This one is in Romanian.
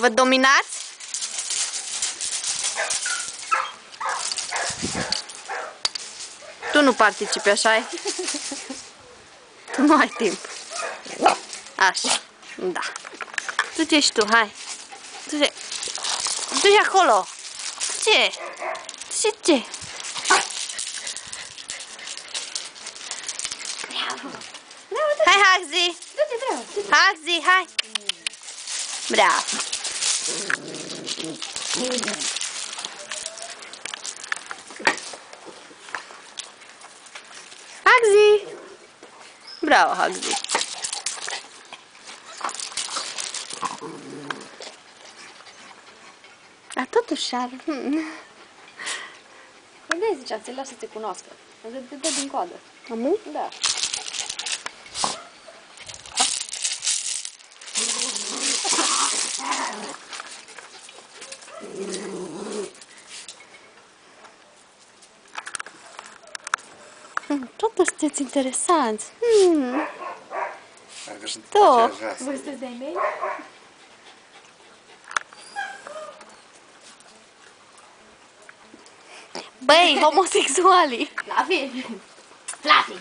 Vă dominați? Tu nu participi, așa-i? Tu nu ai timp. Așa, da. Du-te și tu, hai. Du-te. Du-te acolo. Ce? Ce? Hai, Haxi! Haxi, hai! Bravo! Haxi! Bravo, Haxi! Dar totuși ar... De ziceam, ți-l lași să te cunoască. Te dă din coadă. Amu? Da. Totuși sunteți interesanți. Da. Voi sunteți de-ai mei? Băi, homosexualii! Fluffy! Fluffy!